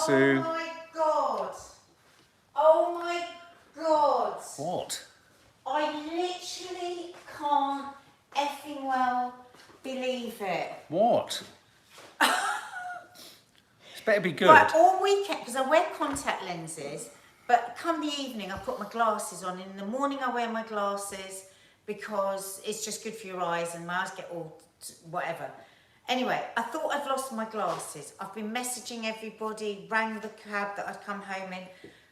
Sue. Oh my God. Oh my God. What? I literally can't effing well believe it. What? It's better be good. Right, all weekend, because I wear contact lenses, but come the evening I put my glasses on. In the morning I wear my glasses because it's just good for your eyes and my eyes get all whatever. Anyway, I thought I'd lost my glasses. I've been messaging everybody, rang the cab that I'd come home in.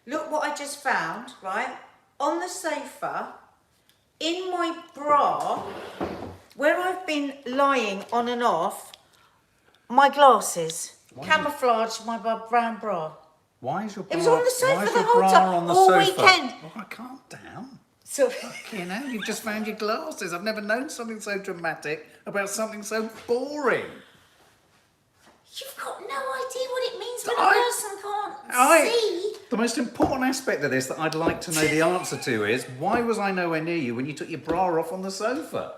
Look what I just found, right? On the sofa, in my bra, where I've been lying on and off, my glasses. Camouflaged my brown bra. Why is your bra, It was on the sofa why is the your whole bra time, on the all sofa? weekend. Oh, calm down. So, You know, you've just found your glasses. I've never known something so dramatic about something so boring. you've got no idea what it means when a person can't see. The most important aspect of this that I'd like to know the answer to is, why was I nowhere near you when you took your bra off on the sofa?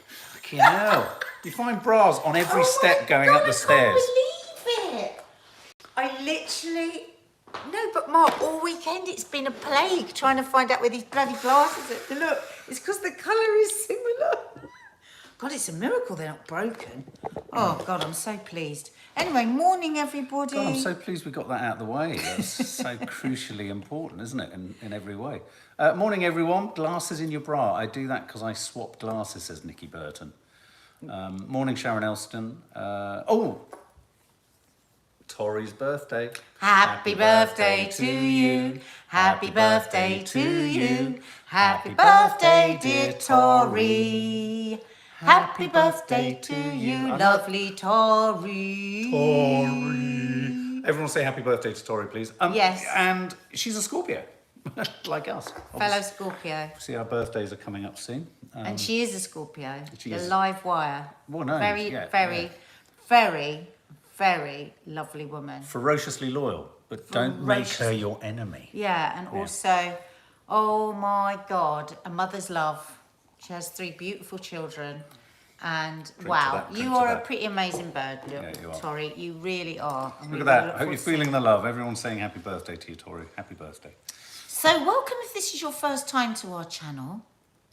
Fucking hell. You find bras on every step going up the stairs. I can't believe it. I literally... No, but Mark, all weekend it's been a plague trying to find out where these bloody glasses are. Look, it's because the colour is similar. God, it's a miracle they're not broken. Oh, God, I'm so pleased. Anyway, morning, everybody. God, I'm so pleased we got that out of the way. That's so crucially important, isn't it, in every way. Morning, everyone. Glasses in your bra. I do that because I swap glasses, says Nikki Burton. Morning, Sharon Elston. Tori's birthday. Happy birthday to you. Happy birthday to you. Happy birthday, dear Tori. Happy birthday to you, lovely Tori. Tori. Everyone say happy birthday to Tori, please. Yes. And she's a Scorpio, like us. Fellow Scorpio. See, our birthdays are coming up soon. And she is a Scorpio. She The is. live wire. Well, no, Very, yeah, very, yeah. very, very lovely woman. Ferociously loyal, but don't make her your enemy. Yeah, and also, oh my God, a mother's love. She has 3 beautiful children. And wow, you are a pretty amazing bird, Yeah, you are. Tori. You really are. Look at that. I hope you're feeling the love. Everyone's saying happy birthday to you, Tori. Happy birthday. So welcome if this is your first time to our channel.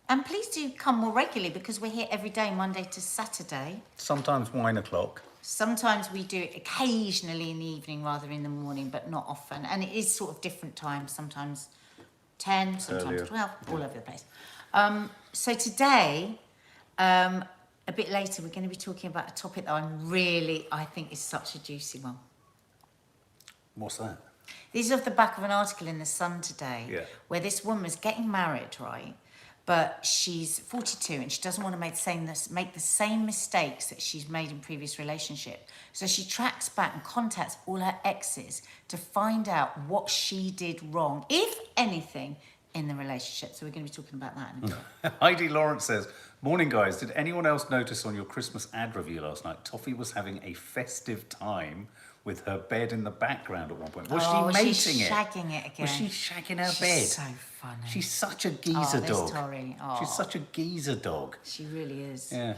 And please do come more regularly because we're here every day, Monday to Saturday. Sometimes wine o'clock. Sometimes we do it occasionally in the evening rather in the morning, but not often. And it is sort of different times, sometimes 10, sometimes Earlier. 12, all over the place. So today, a bit later, we're going to be talking about a topic that I think is such a juicy one. What's that? This is off the back of an article in The Sun today, where this woman is getting married, right? But she's 42 and she doesn't want to make the same mistakes that she's made in previous relationship. So she tracks back and contacts all her exes to find out what she did wrong, if anything, in the relationship. So we're going to be talking about that in a bit. Heidi Lawrence says, morning guys, did anyone else notice on your Christmas ad review last night, Toffee was having a festive time with her bed in the background at one point? Was she mating she's it? shagging it again. Was she shagging her She's bed? so funny. She's such a geezer dog. Tori. She's such a geezer dog. She really is. Yeah.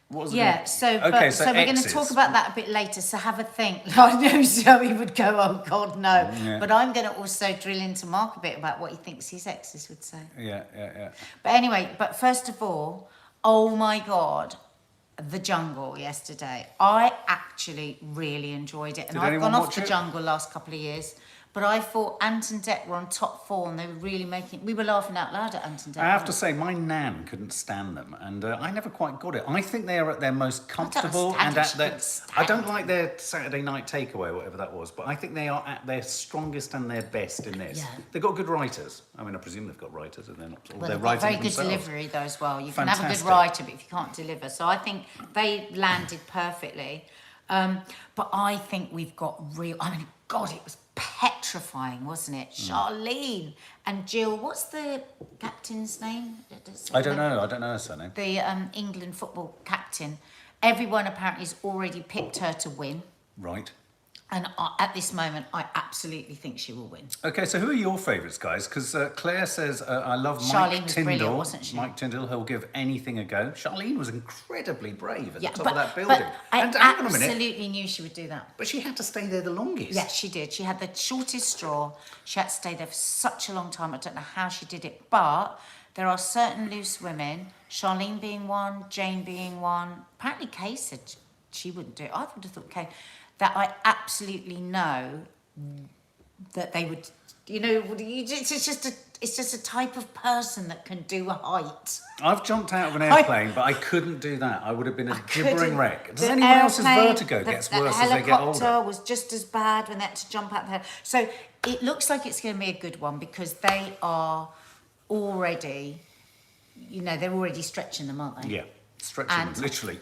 What was it? Yeah, so we're exes. going to talk about that a bit later, so have a think. I know Zoe would go, oh God, no. Yeah. But I'm going to also drill into Mark a bit about what he thinks his exes would say. Yeah. But anyway, first of all, oh my God, The Jungle yesterday. I actually really enjoyed it. And Did I've anyone gone off watch The it? Jungle last couple of years. But I thought Ant and Dec were on top 4 and they were really we were laughing out loud at Ant and Dec. I have to say, my nan couldn't stand them, and I never quite got it. I think they are at their most comfortable and at their... I don't like their Saturday night takeaway, whatever that was, but I think they are at their strongest and their best in this. Yeah. They've got good writers. I mean, I presume they've got writers, and they're not all Well, they're they've got writing very good themselves. delivery though as well. You can have a Fantastic. good writer, but if you can't deliver. So I think they landed perfectly. But I think we've got God, it was petrifying, wasn't it? Charlene and Jill, what's the captain's name? I don't know her surname. The England football captain. Everyone apparently has already picked her to win. Right. And at this moment, I absolutely think she will win. Okay, so who are your favourites, guys? Because Claire says, I love Charlene Mike was Tyndall. brilliant, wasn't she? Mike Tyndall, he'll give anything a go. Charlene was incredibly brave at Yeah, the top of that building. but I and hang on a minute, absolutely knew she would do that. but she had to stay there the longest. Yes, she did. She had the shortest straw. She had to stay there for such a long time. I don't know how she did it, but there are certain loose women, Charlene being one, Jane being one. Apparently Kay said she wouldn't do it. I would have thought Kay, that I absolutely know that they would, it's just a type of person that can do a height. I've jumped out of an airplane, but I couldn't do that. I would have been a gibbering wreck. Does The anyone else's airplane, vertigo gets worse as they get helicopter older? was just as bad when they had to jump out there. So it looks like it's going to be a good one because they are already, they're already stretching them, aren't they? Yeah, stretching And- them, literally.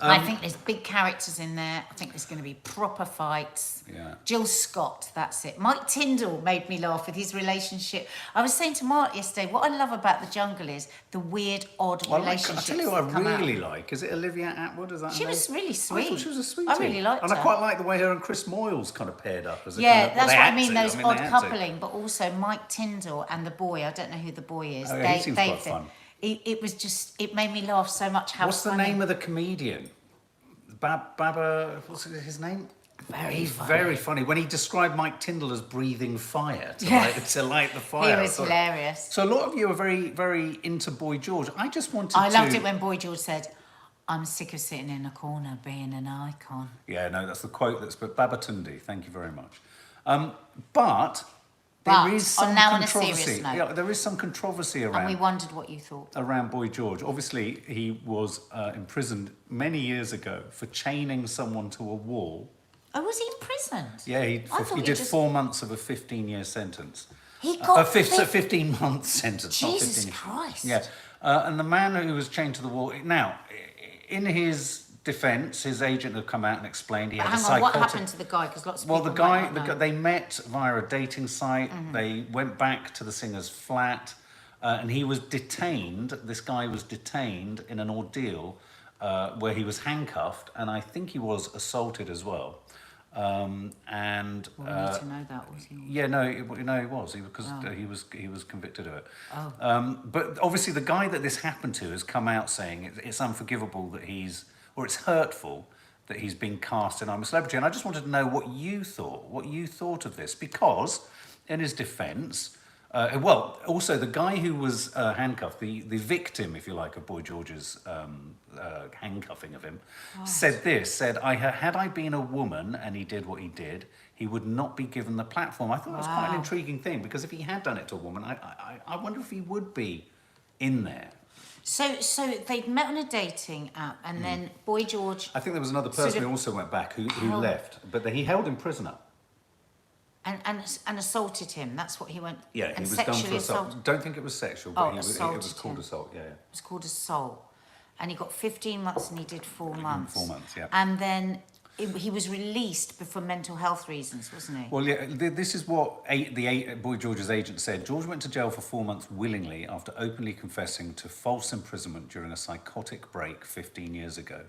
I think there's big characters in there. I think there's going to be proper fights. Yeah. Jill Scott, that's it. Mike Tyndall made me laugh with his relationship. I was saying to Mark yesterday, what I love about the jungle is the weird, odd I'll relationships. tell you what that I come out. really like. Is it Olivia Atwood? Is that She her was name? really I sweet. thought she was a sweetie. I really liked and her. I quite like the way her and Chris Moyles kind of paired up as a Yeah, kind of, that's they what I had mean, to. those they odd had to. coupling, but also Mike Tyndall and the boy, I don't know who the boy is. Oh, yeah, he seems quite David. fun. It was just, it made me laugh so much how What's the funny. name of the comedian? Baba, what's his name? Very He's funny. very funny. When he described Mike Tyndall as breathing fire to, Yeah. to light the fire. He was So- hilarious. So a lot of you are very, very into Boy George. I just wanted I to... loved it when Boy George said, I'm sick of sitting in a corner being an icon. Yeah, no, that's the quote that's... But Babatundi, thank you very much. But But, there is some now on a controversy. serious note. Yeah, there is some controversy And we around wondered what you thought. Boy George. Obviously, he was imprisoned many years ago for chaining someone to a wall. Oh, was he imprisoned? Yeah, I thought he he did just- 4 months of a 15-year sentence. He got A 15-month sentence. not Jesus 15 years. Christ. Yeah, and the man who was chained to the wall. Now, in his defence, his agent had come out and explained he But had a hang on, what psychotic. happened to the guy? Because lots of Well, people the guy, might not know. they met via a dating site. Mm-hmm. They went back to the singer's flat, and he was detained. This guy was detained in an ordeal where he was handcuffed, and I think he was assaulted as well. Well, we need to know that, was he? Yeah, no, he was because he was convicted of it. Oh. But obviously, the guy that this happened to has come out saying it's unforgivable that it's hurtful that he's been cast in I'm a Celebrity. And I just wanted to know what you thought of this, because in his defence, also the guy who was handcuffed, the victim, if you like, of Boy George's handcuffing of him, said, had I been a woman and he did what he did, he would not be given the platform. I thought that was quite an intriguing thing, because if he had done it to a woman, I wonder if he would be in there. So they'd met on a dating app, and then Boy George I think there was another Sort person of who also went back who held- left, but he held him prisoner. and assaulted him. That's what he went. Yeah, and he was done for sexually assault. Don't think it was sexual, but it was assaulted called him. assault. Yeah, yeah. It was called assault, and he got 15 months, and he did 4 months. 4 months, yeah. And then he was released for mental health reasons, wasn't he? Well, yeah, this is what Boy George's agent said. George went to jail for 4 months willingly after openly confessing to false imprisonment during a psychotic break 15 years ago.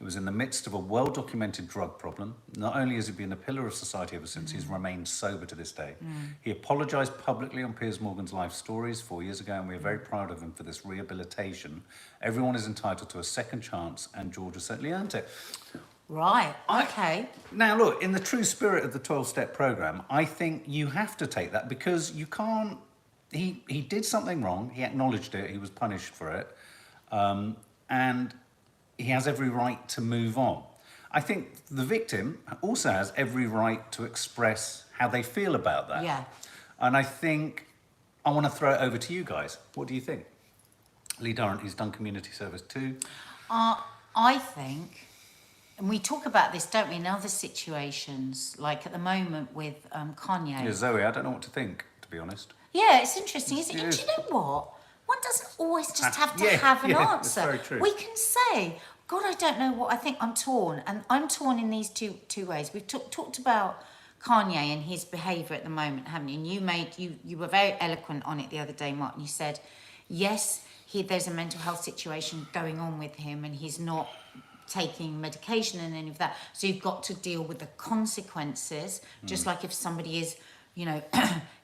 It was in the midst of a well-documented drug problem. Not only has he been a pillar of society ever since, he's remained sober to this day. He apologised publicly on Piers Morgan's Life Stories 4 years ago, and we are very proud of him for this rehabilitation. Everyone is entitled to a second chance, and George has certainly earned it. Right. Okay. Now, look, in the true spirit of the 12-step programme, I think you have to take that, because you can't... He did something wrong, he acknowledged it, he was punished for it, and he has every right to move on. I think the victim also has every right to express how they feel about that. Yeah. And I think I want to throw it over to you guys. What do you think? Lee Durrant, who's done community service too. I think, and we talk about this, don't we, in other situations, like at the moment with Kanye. Yeah, Zoe, I don't know what to think, to be honest. Yeah, it's interesting, isn't it? It And is. do you know what? One doesn't always just have to Yeah, have an yeah, answer. that's very true. We can say, God, I don't know what I think. I'm torn, and I'm torn in these two ways. We've talked about Kanye and his behaviour at the moment, haven't you? And you were very eloquent on it the other day, Martin. You said, yes, there's a mental health situation going on with him, and he's not taking medication and any of that. So you've got to deal with the consequences, just like if somebody is, you know,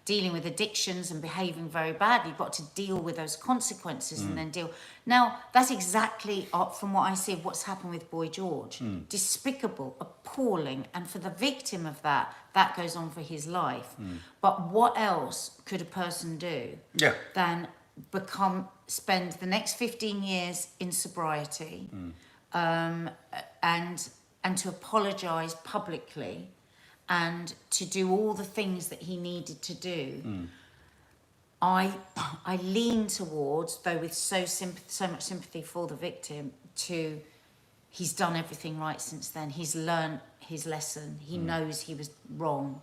dealing with addictions and behaving very badly, you've got to deal with those consequences and then deal. Now, that's exactly from what I see of what's happened with Boy George. Despicable, appalling, and for the victim of that, that goes on for his life. But what else could a person do than spend the next 15 years in sobriety and to apologise publicly and to do all the things that he needed to do? I lean towards, though with so much sympathy for the victim, to he's done everything right since then. He's learned his lesson. He knows he was wrong,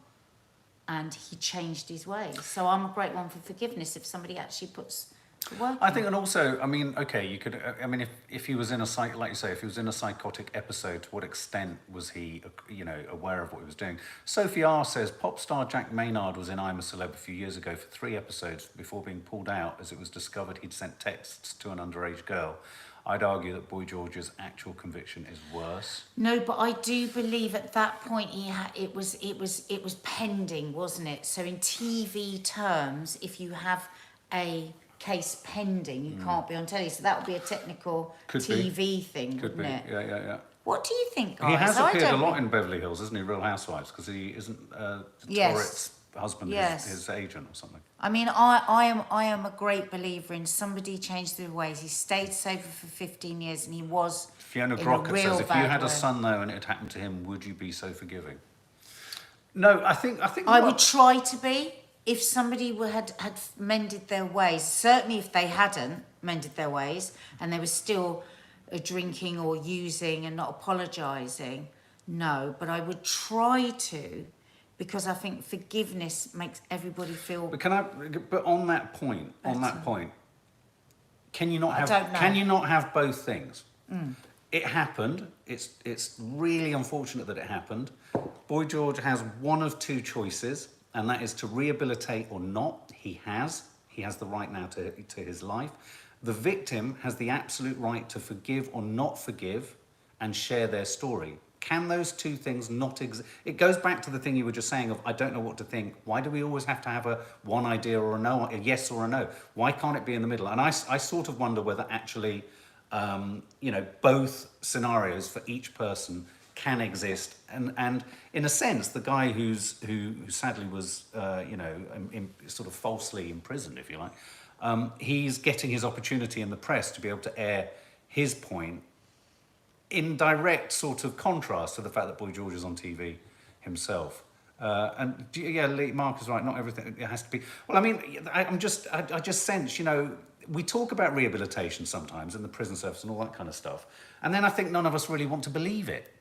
and he changed his ways. So I'm a great one for forgiveness if somebody actually puts the work I in. think, and also, I mean, okay, you could, I mean, if he was in a like you say, if he was in a psychotic episode, to what extent was he, you know, aware of what he was doing? Sophie R says, pop star Jack Maynard was in I'm a Celeb a few years ago for 3 episodes before being pulled out as it was discovered he'd sent texts to an underage girl. I'd argue that Boy George's actual conviction is worse. No, but I do believe at that point it was pending, wasn't it? So in TV terms, if you have a case pending, you can't be on telly. So that would be a technical TV thing, Could be. wouldn't it? Yeah. What do you think, guys? He has I appeared a don't lot think- in Beverly Hills, isn't he? Real Housewives, because he isn't Yes. Torrett's husband, Yes. his agent or something. I mean, I am a great believer in somebody changed their ways. He stayed sober for 15 years, and he was Fiona in a Brockett real says, if you bad had way. a son though and it had happened to him, would you be so forgiving? No, I think. I would try to be if somebody had mended their ways. Certainly, if they hadn't mended their ways and they were still drinking or using and not apologising, no. But I would try to, because I think forgiveness makes everybody feel. But But on that point, can you not I don't know. Can you not have both things? It happened. It's really unfortunate that it happened. Boy George has one of 2 choices, and that is to rehabilitate or not. He has the right now to his life. The victim has the absolute right to forgive or not forgive and share their story. Can those 2 things not exist? It goes back to the thing you were just saying of, I don't know what to think. Why do we always have to have one idea or a no, a yes or a no? Why can't it be in the middle? And I sort of wonder whether actually, you know, both scenarios for each person can exist. And in a sense, the guy who sadly was, you know, sort of falsely imprisoned, if you like, he's getting his opportunity in the press to be able to air his point in direct sort of contrast to the fact that Boy George is on TV himself. And yeah, Mark is right, not everything it has to be. Well, I mean, I just sense, you know, we talk about rehabilitation sometimes in the prison service and all that kind of stuff. And then I think none of us really want to believe it.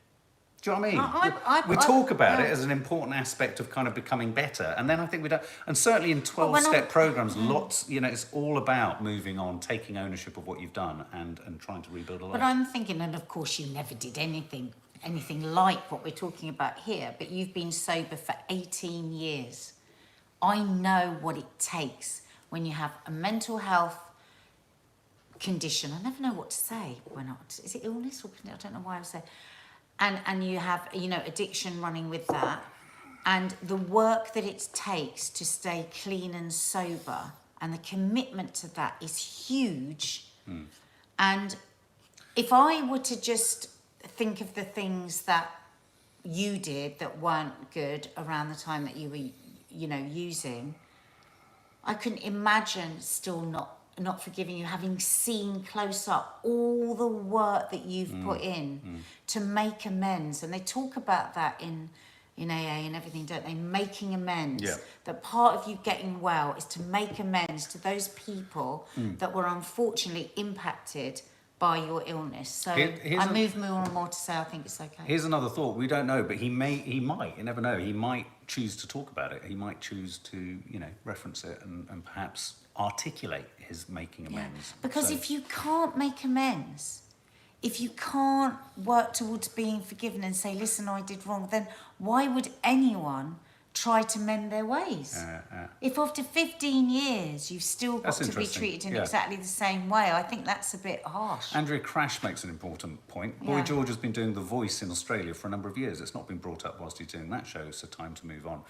Do you know what I mean? We talk about it as an important aspect of kind of becoming better. And then I think we don't. And certainly in 12-step programs, lots, you know, it's all about moving on, taking ownership of what you've done and trying to rebuild a life. But I'm thinking, and of course you never did anything like what we're talking about here, but you've been sober for 18 years. I know what it takes when you have a mental health condition. I never know what to say when is it illness or I don't know why I say. And you have, you know, addiction running with that, and the work that it takes to stay clean and sober, and the commitment to that is huge. And if I were to just think of the things that you did that weren't good around the time that you were, you know, using, I couldn't imagine still not forgiving you, having seen close up all the work that you've put in to make amends. And they talk about that in AA and everything, don't they? Making amends. Yeah. That part of you getting well is to make amends to those people that were unfortunately impacted by your illness. So I move more and more to say I think it's okay. Here's another thought. We don't know, but he might, you never know. He might choose to talk about it. He might choose to, you know, reference it and perhaps articulate his making amends. Because So- if you can't make amends, if you can't work towards being forgiven and say, listen, I did wrong, then why would anyone try to mend their ways. If after 15 years you've still got That's to be interesting. treated in Yeah. exactly the same way, I think that's a bit harsh. Andrea Crash makes an important point. Boy Yeah. George has been doing The Voice in Australia for a number of years. It's not been brought up whilst he's doing that show, so time to move on.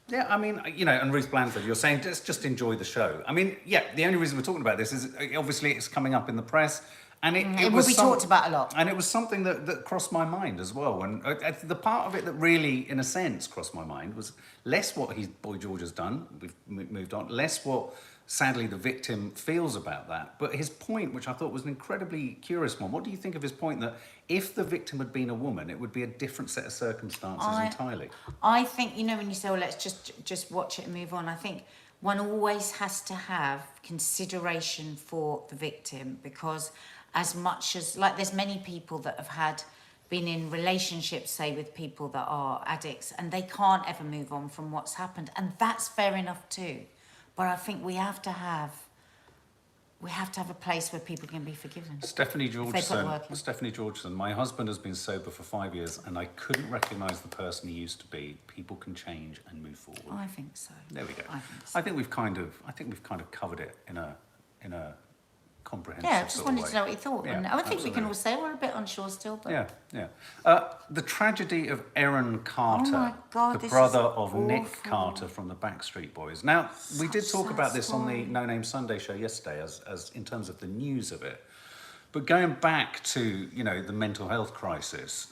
Yeah, I mean, you know, and Ruth Blandford, you're saying just enjoy the show. I mean, yeah, the only reason we're talking about this is obviously it's coming up in the press. And It will be talked about a lot. And it was something that crossed my mind as well. And the part of it that really, in a sense, crossed my mind was less what Boy George has done, we've moved on, less what, sadly, the victim feels about that. But his point, which I thought was an incredibly curious one, what do you think of his point that if the victim had been a woman, it would be a different set of circumstances entirely? I think, you know, when you say, well, let's just watch it and move on, I think one always has to have consideration for the victim, because as much as, like, there's many people that have been in relationships, say, with people that are addicts, and they can't ever move on from what's happened, and that's fair enough too. But I think we have to have a place where people can be forgiven. Stephanie Georgeson, my husband has been sober for 5 years, and I couldn't recognise the person he used to be. People can change and move forward. I think so. There we go. I think we've kind of covered it in a comprehensive Yeah, I just sort of wanted way. to know what you thought. Yeah, And I think we can absolutely. all say we're a bit unsure still, but Yeah. The tragedy of Aaron Carter, my God, the this brother is of Nick awful. Carter from the Backstreet Boys. Now, we did talk sad about this on story. the No Name Sunday show yesterday as in terms of the news of it. But going back to, you know, the mental health crisis,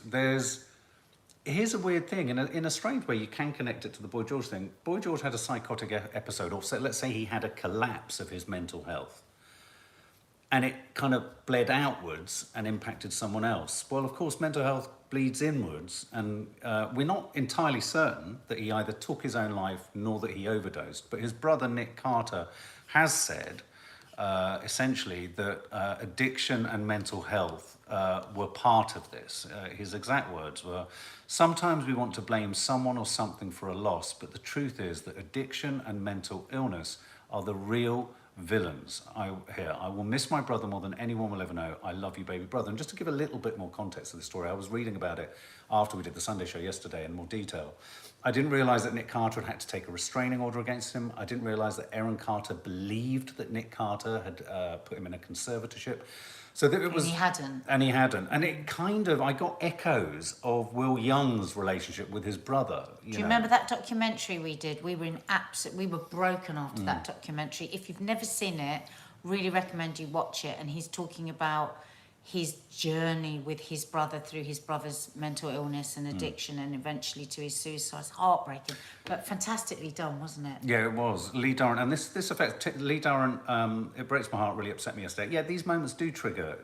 here's a weird thing. In a strange way, you can connect it to the Boy George thing. Boy George had a psychotic episode, or let's say he had a collapse of his mental health. And it kind of bled outwards and impacted someone else. Well, of course, mental health bleeds inwards, and we're not entirely certain that he either took his own life nor that he overdosed. But his brother, Nick Carter, has said, essentially, that addiction and mental health were part of this. His exact words were, "Sometimes we want to blame someone or something for a loss, but the truth is that addiction and mental illness are the real villains. I will miss my brother more than anyone will ever know. I love you, baby brother." And just to give a little bit more context to the story, I was reading about it after we did the Sunday show yesterday in more detail. I didn't realise that Nick Carter had to take a restraining order against him. I didn't realise that Aaron Carter believed that Nick Carter had put him in a conservatorship. So that it was, he hadn't. And he hadn't. And it kind of, I got echoes of Will Young's relationship with his brother. Do you remember that documentary we did? We were broken after that documentary. If you've never seen it, really recommend you watch it. And he's talking about his journey with his brother through his brother's mental illness and addiction and eventually to his suicide. It's heartbreaking, but fantastically done, wasn't it? Yeah, it was. Lee Durrant, and this affects Lee Durrant. It breaks my heart. Really upset me yesterday. Yeah, these moments do trigger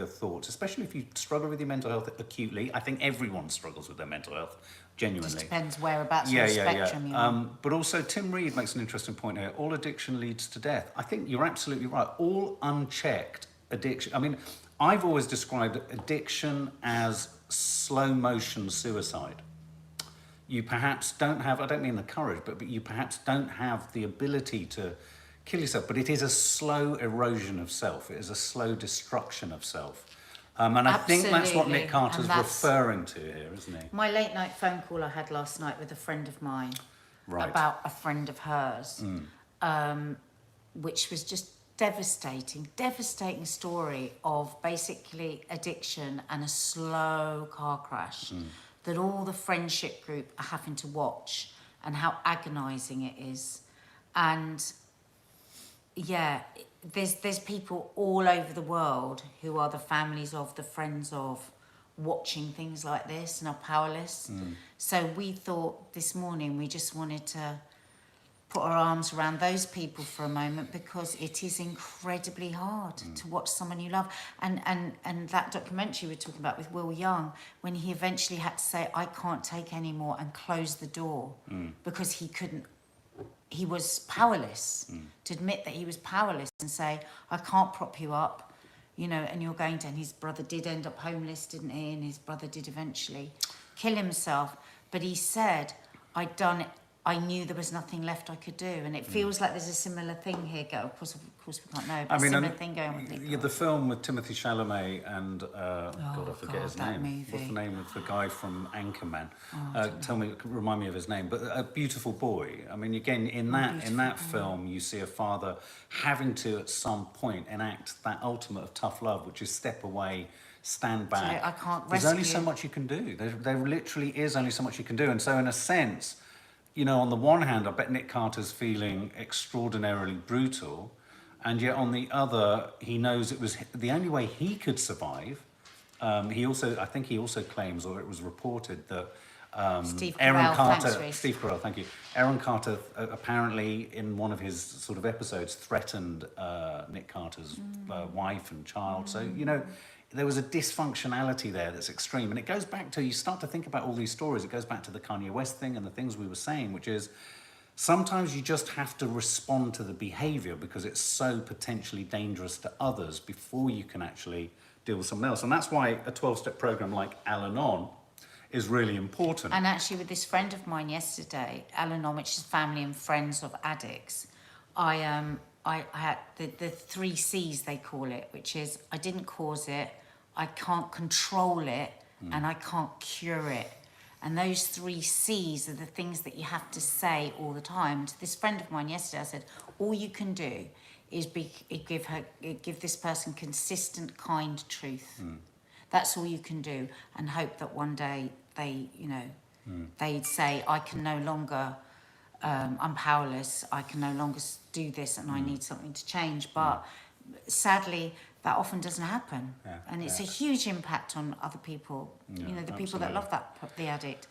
thoughts, especially if you struggle with your mental health acutely. I think everyone struggles with their mental health, genuinely. Just depends whereabouts on the spectrum you're on. But also, Tim Reed makes an interesting point here. All addiction leads to death. I think you're absolutely right. All unchecked addiction. I mean, I've always described addiction as slow motion suicide. You perhaps don't have, I don't mean the courage, but you perhaps don't have the ability to kill yourself, but it is a slow erosion of self. It is a slow destruction of self. And I think that's what Nick Carter's referring to here, isn't he? My late night phone call I had last night with a friend of mine about a friend of hers, which was just devastating story of basically addiction and a slow car crash that all the friendship group are having to watch, and how agonizing it is. And yeah, there's people all over the world who are the families of, the friends of, watching things like this and are powerless. So we thought this morning we just wanted to put our arms around those people for a moment, because it is incredibly hard to watch someone you love. And that documentary we're talking about with Will Young, when he eventually had to say, I can't take any more, and close the door because he was powerless, to admit that he was powerless and say, I can't prop you up, you know, and you're going to, and his brother did end up homeless, didn't he? And his brother did eventually kill himself. But he said, I'd done I knew there was nothing left I could do. And it feels like there's a similar thing here. Of course, we can't know, but I mean, a similar thing going with people. the film with Timothy Chalamet and God, I forget his that name. movie. What's the name of the guy from Anchorman? Remind me of his name. But A Beautiful Boy. I mean, again, in that film, you see a father having to at some point enact that ultimate of tough love, which is step away, stand back. I can't There's only rescue. so much you can do. There literally is only so much you can do, and so in a sense, you know, on the one hand, I bet Nick Carter's feeling extraordinarily brutal, and yet on the other, he knows it was the only way he could survive. I think he also claims, or it was reported, that Steve Aaron Carell, Carter, thanks, Reece. Steve Carell, thank you. Aaron Carter apparently in one of his sort of episodes threatened Nick Carter's wife and child. So, you know, there was a dysfunctionality there that's extreme. And it goes back to, you start to think about all these stories, it goes back to the Kanye West thing and the things we were saying, which is sometimes you just have to respond to the behavior because it's so potentially dangerous to others before you can actually deal with someone else. And that's why a 12-step program like Al-Anon is really important. And actually, with this friend of mine yesterday, Al-Anon, which is family and friends of addicts, I had the 3 C's, they call it, which is I didn't cause it, I can't control it, and I can't cure it. And those 3 C's are the things that you have to say all the time. To this friend of mine yesterday, I said, all you can do is give this person consistent, kind truth. That's all you can do, and hope that one day they, you know, they'd say, I can no longer, I'm powerless, I can no longer do this, and I need something to change. But sadly, that often doesn't happen, and it's a huge impact on other people. You know, the people that love the addict.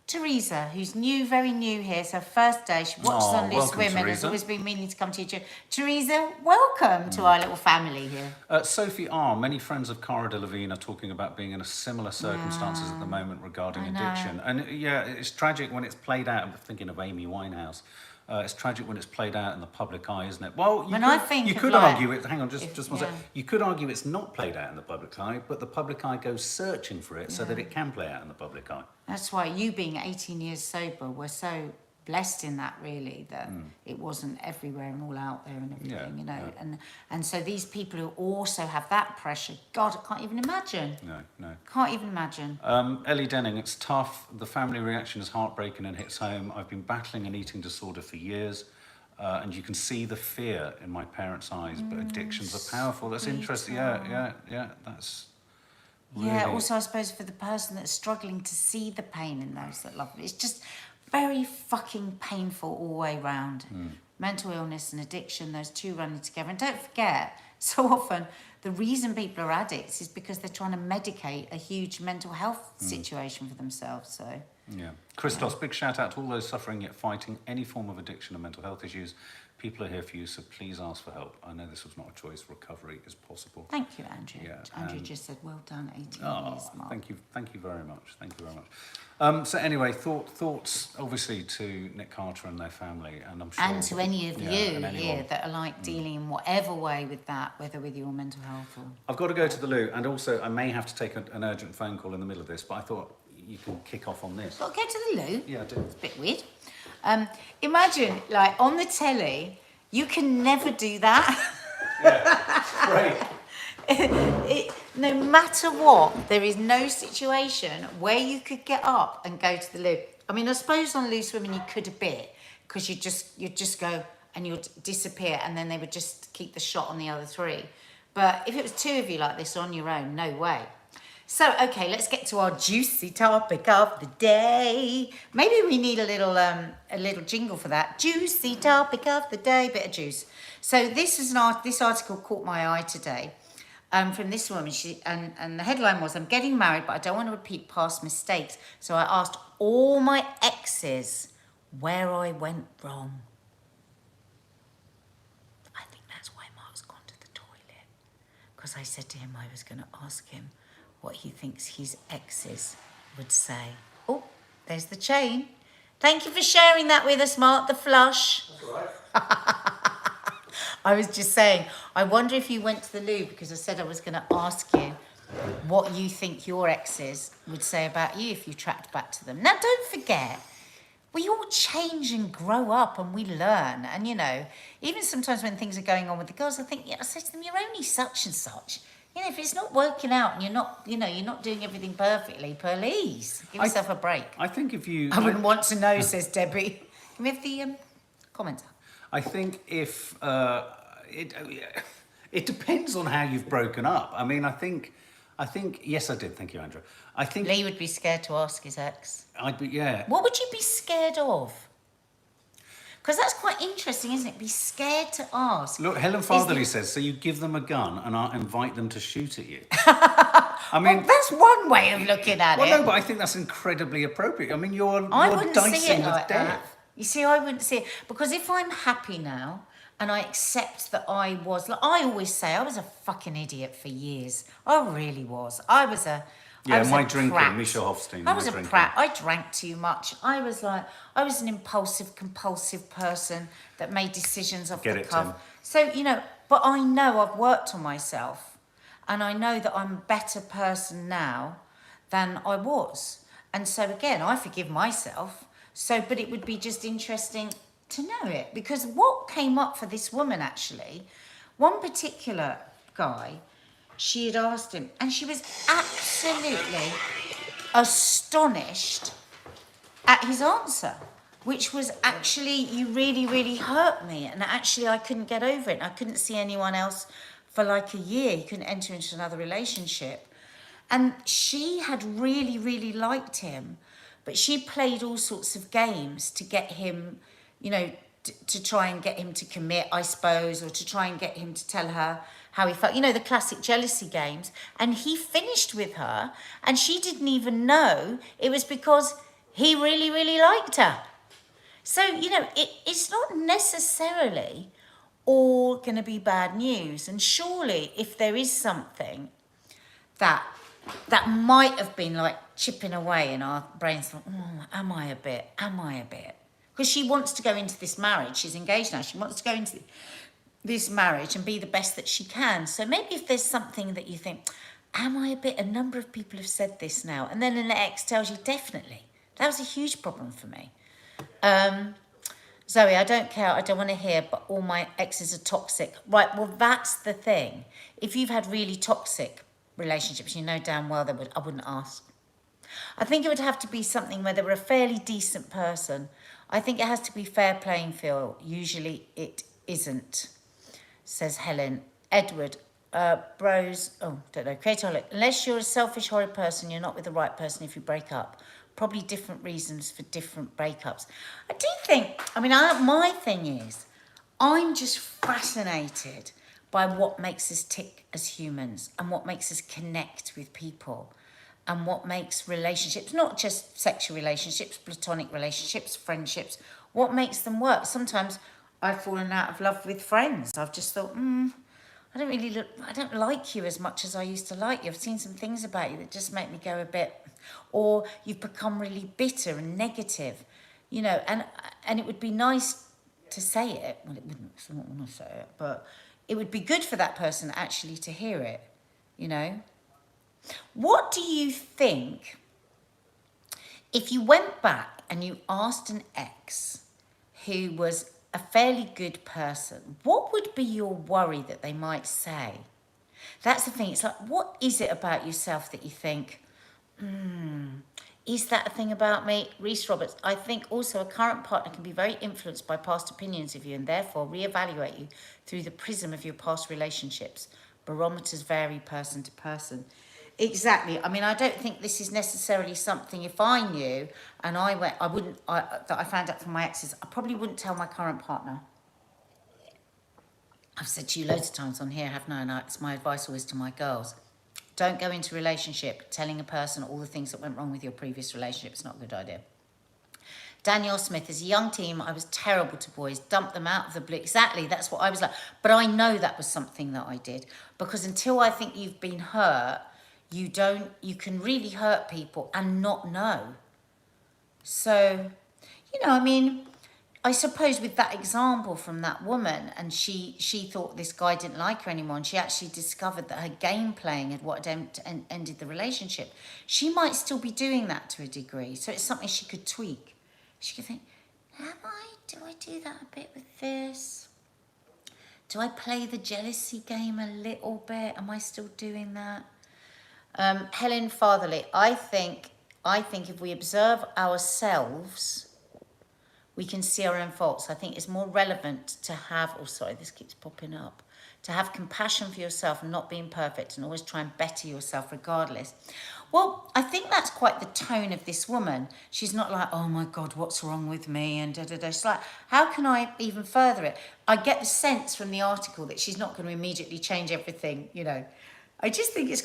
Teresa, who's very new here, so first day, she watches on Loose welcome, Women, has Teresa. always been meaning to come to you. Teresa, welcome to our little family here. Sophie R., many friends of Cara Delevingne are talking about being in a similar circumstances at the moment regarding addiction. And yeah, it's tragic when it's played out. I'm thinking of Amy Winehouse. It's tragic when it's played out in the public eye, isn't it? Well, you could argue it. Hang on, just one sec. You could argue it's not played out in the public eye, but the public eye goes searching for it so that it can play out in the public eye. That's why you being 18 years sober, we're so blessed in that, really, that it wasn't everywhere and all out there and everything, you know. And so these people who also have that pressure, God, I can't even imagine. No. Can't even imagine. Ellie Denning, it's tough. The family reaction is heartbreaking and hits home. I've been battling an eating disorder for years, and you can see the fear in my parents' eyes, but addictions are powerful. That's interesting. Yeah, that's really... Yeah, also, I suppose, for the person that's struggling to see the pain in those that love it, it's just very fucking painful all the way round. Mental illness and addiction, those two running together. And don't forget, so often, the reason people are addicts is because they're trying to medicate a huge mental health situation for themselves, so... Yeah. Christos, big shout out to all those suffering yet fighting any form of addiction and mental health issues. People are here for you, so please ask for help. I know this was not a choice. Recovery is possible. Thank you, Andrew. Yeah, Andrew just said, well done, 18 years, Mark. Thank you very much. So anyway, thoughts obviously to Nick Carter and their family, and I'm sure... And to any of you and here anyone. that are like dealing in whatever way with that, whether with your mental health or... I've got to go to the loo, and also I may have to take an urgent phone call in the middle of this, but I thought you can kick off on this. Got to go to the loo? Yeah, I do. It's a bit weird. Imagine, like, on the telly, you can never do that. Great. No matter what, there is no situation where you could get up and go to the loo. I mean, I suppose on Loose Women you could a bit, because you'd just go and you'd disappear, and then they would just keep the shot on the other 3. But if it was 2 of you like this on your own, no way. So, okay, let's get to our juicy topic of the day. Maybe we need a little jingle for that. Juicy topic of the day, bit of juice. So this article caught my eye today, from this woman. And the headline was, "I'm getting married, but I don't want to repeat past mistakes. So I asked all my exes where I went wrong." I think that's why Mark's gone to the toilet, because I said to him I was going to ask him what he thinks his exes would say. Oh, there's the chain. Thank you for sharing that with us, Mark, the flush. That's all right. I was just saying, I wonder if you went to the loo, because I said I was going to ask you what you think your exes would say about you if you tracked back to them. Now, don't forget, we all change and grow up and we learn. And, you know, even sometimes when things are going on with the girls, I think, yeah, I say to them, you're only such and such. You know, if it's not working out and you're not, you know, you're not doing everything perfectly, please give yourself a break. I think if you... I wouldn't want to know, says Debbie. Can we have the commenter? I think if... it depends on how you've broken up. I mean, I think... Yes, I did. Thank you, Andrew. I think... Lee would be scared to ask his ex. I'd be... Yeah. What would you be scared of? Because that's quite interesting, isn't it? Be scared to ask. Look, Helen Fatherly says, so you give them a gun and I invite them to shoot at you. I mean... Well, that's one way of looking at it. Well, no, but I think that's incredibly appropriate. I mean, you're wouldn't dicing see it with like death. that. You see, I wouldn't see it. Because if I'm happy now and I accept that I was... Like, I always say I was a fucking idiot for years. I really was. I was a drinking, prat. Misha Hofstein. I was a prat. I drank too much. I was an impulsive, compulsive person that made decisions off the cuff. Tim. So, you know, but I know I've worked on myself and I know that I'm a better person now than I was. And so, again, I forgive myself. So, but it would be just interesting to know it. Because what came up for this woman, actually, one particular guy... She had asked him, and she was absolutely astonished at his answer, which was, actually, you really, really hurt me. And actually, I couldn't get over it. I couldn't see anyone else for like a year. He couldn't enter into another relationship. And she had really, really liked him, but she played all sorts of games to get him, you know, to try and get him to commit, I suppose, or to try and get him to tell her how he felt. You know, the classic jealousy games. And he finished with her, and she didn't even know it was because he really, really liked her. So, you know, it's not necessarily all going to be bad news. And surely, if there is something that might have been like chipping away in our brains, am I a bit? Because she wants to go into this marriage. She's engaged now. She wants to go into this marriage and be the best that she can. So maybe if there's something that you think, am I a bit? A number of people have said this now. And then an ex tells you, definitely. That was a huge problem for me. Zoe, I don't care. I don't want to hear, but all my exes are toxic. Right, well, that's the thing. If you've had really toxic relationships, you know damn well I wouldn't ask. I think it would have to be something where they were a fairly decent person. I think it has to be fair playing field. Usually it isn't, says Helen. Edward, don't know, creator, unless you're a selfish, horrid person, you're not with the right person if you break up. Probably different reasons for different breakups. I do think, my thing is, I'm just fascinated by what makes us tick as humans and what makes us connect with people. And what makes relationships, not just sexual relationships, platonic relationships, friendships, what makes them work? Sometimes I've fallen out of love with friends. I've just thought, I don't like you as much as I used to like you. I've seen some things about you that just make me go a bit, or you've become really bitter and negative, you know, and it would be nice to say it. Well, it wouldn't, because I don't want to say it, but it would be good for that person actually to hear it, you know. What do you think if you went back and you asked an ex who was a fairly good person, what would be your worry that they might say? That's the thing. It's like, what is it about yourself that you think, is that a thing about me? Reese Roberts, I think also a current partner can be very influenced by past opinions of you and therefore reevaluate you through the prism of your past relationships. Barometers vary person to person. Exactly. I don't think this is necessarily something, if I knew and that I found out from my exes, I probably wouldn't tell my current partner. I've said to you loads of times on here, haven't I? And it's my advice always to my girls. Don't go into a relationship telling a person all the things that went wrong with your previous relationship. It's not a good idea. Danielle Smith, as a young teen, I was terrible to boys, dumped them out of the blue. Exactly, that's what I was like. But I know that was something that I did. Because until I think you've been hurt, you can really hurt people and not know. So, I suppose with that example from that woman, and she thought this guy didn't like her anymore, and she actually discovered that her game playing had what ended the relationship. She might still be doing that to a degree, so it's something she could tweak. she could think, do I do that a bit with this? Do I play the jealousy game a little bit? Am I still doing that? Helen Fatherley, I think if we observe ourselves, we can see our own faults. I think it's more relevant to have, oh sorry, this keeps popping up, to have compassion for yourself and not being perfect and always try and better yourself regardless. Well, I think that's quite the tone of this woman. She's not like, oh my God, what's wrong with me? And da-da-da. She's like, how can I even further it? I get the sense from the article that she's not going to immediately change everything, you know. I just think it's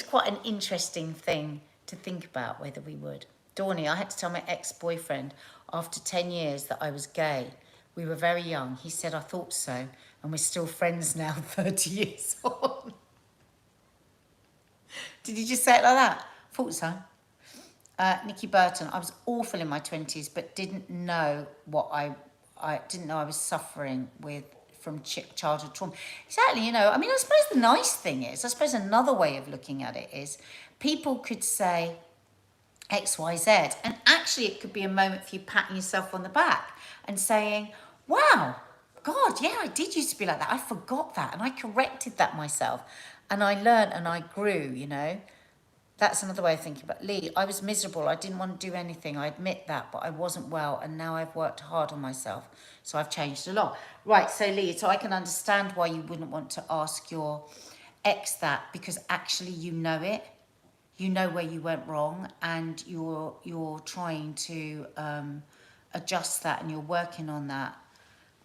quite an interesting thing to think about, whether we would. Dawny, I had to tell my ex-boyfriend after 10 years that I was gay. We were very young. He said, I thought so. And we're still friends now, 30 years on. Did you just say it like that? Thought so. Nikki Burton, I was awful in my 20s, but didn't know I didn't know I was suffering from childhood trauma. Exactly, you know, I mean, I suppose the nice thing is, I suppose another way of looking at it is, people could say X, Y, Z, and actually it could be a moment for you patting yourself on the back and saying, wow, God, yeah, I did used to be like that. I forgot that, and I corrected that myself, and I learned and I grew, you know. That's another way of thinking about Lee. I was miserable. I didn't want to do anything. I admit that, but I wasn't well, and now I've worked hard on myself, so I've changed a lot. Right, so Lee, so I can understand why you wouldn't want to ask your ex that, because actually you know it. You know where you went wrong, and you're trying to adjust that, and you're working on that,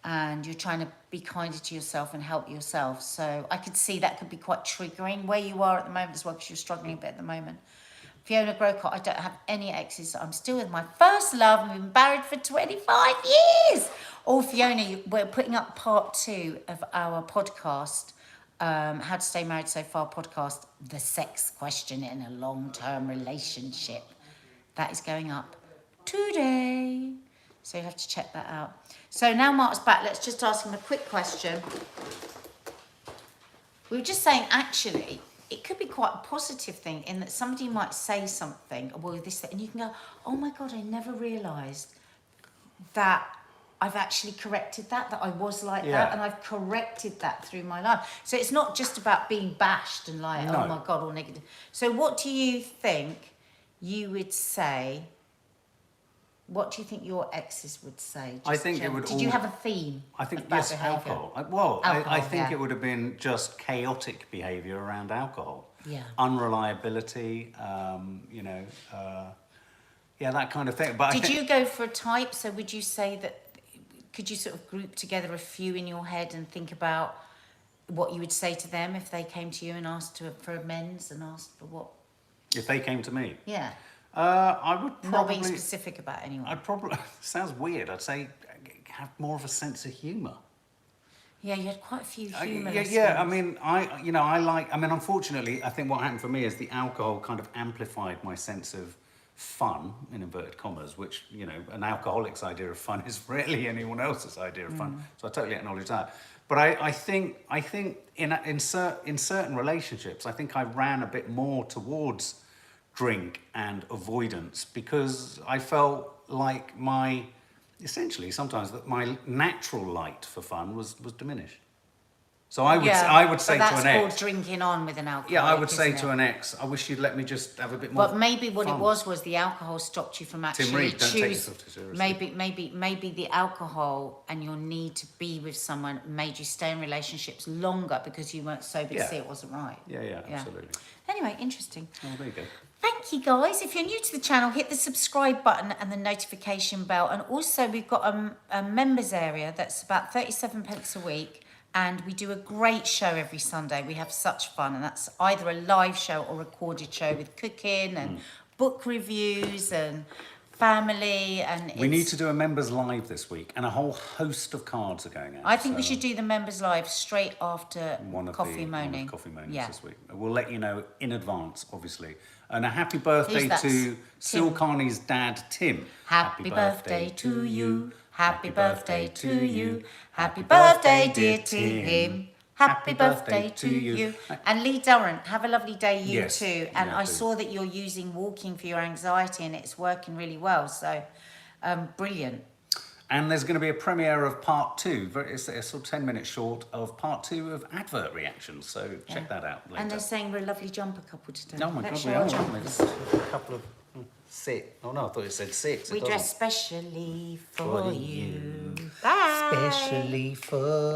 and you're trying to be kinder to yourself and help yourself. So I could see that could be quite triggering where you are at the moment as well, because you're struggling a bit at the moment. Fiona Grocott, I don't have any exes. I'm still with my first love, and we've been married for 25 years. Oh, Fiona, we're putting up part 2 of our podcast, How to Stay Married So Far podcast, the sex question in a long-term relationship. That is going up today. So you have to check that out. So now Mark's back, let's just ask him a quick question. We were just saying, actually, it could be quite a positive thing in that somebody might say something, well, this, and you can go, oh my God, I never realised that I've actually corrected that I was like that, and I've corrected that through my life. So it's not just about being bashed and like, oh my God, all negative. So what do you think you would say? What do you think your exes would say? I think it would. Did you have a theme? I think of bad yes, behaviour? alcohol. Well, I think yeah. it would have been just chaotic behaviour around alcohol. Yeah. Unreliability. You know. Yeah, that kind of thing. But did you go for a type? So would you say that? Could you sort of group together a few in your head and think about what you would say to them if they came to you and asked for amends and asked for what? If they came to me? Yeah. I would probably... Not being specific about anyone. I'd probably... Sounds weird. I'd say have more of a sense of humour. Yeah, you had quite a few humorous yeah. things. I mean, unfortunately, I think what happened for me is the alcohol kind of amplified my sense of fun, in inverted commas, which, you know, an alcoholic's idea of fun is rarely anyone else's idea of fun. So I totally acknowledge that. But I think in certain relationships, I think I ran a bit more towards drink and avoidance, because I felt like essentially sometimes that my natural light for fun was diminished. So I would say to an ex, that's called drinking on with an alcohol. Yeah, I would say to an ex, I wish you'd let me just have a bit more. But maybe what fun. it was the alcohol stopped you from actually Tim Reed, don't take choose. yourself too seriously. Maybe the alcohol and your need to be with someone made you stay in relationships longer because you weren't sober to see it wasn't right. Yeah, absolutely. Anyway, interesting. Oh, there you go. Thank you, guys. If you're new to the channel, hit the subscribe button and the notification bell. And also, we've got a members area that's about 37 pence a week. And we do a great show every Sunday. We have such fun. And that's either a live show or recorded show with cooking and book reviews and family. And we need to do a members live this week, and a whole host of cards are going out. I think we should do the members live straight after Coffee Moaning. Coffee Moanings this week. We'll let you know in advance, obviously. And a happy birthday to Sil Carney's dad, Tim. Happy birthday to you. Happy birthday to you. Happy birthday, dear Tim. Happy birthday to you. And Lee Durrant, have a lovely day, you too. And I saw that you're using walking for your anxiety, and it's working really well. So brilliant. And there's going to be a premiere of part 2. It's a sort of 10 minutes short of part 2 of advert reactions. So check that out later. And they're saying we're a lovely jumper couple today. Oh my Let's God, we show our are, aren't we? jumpers. Just a couple of 6. Oh no, I thought it said 6. We It doesn't. dress specially for For you. you. Bye. Especially for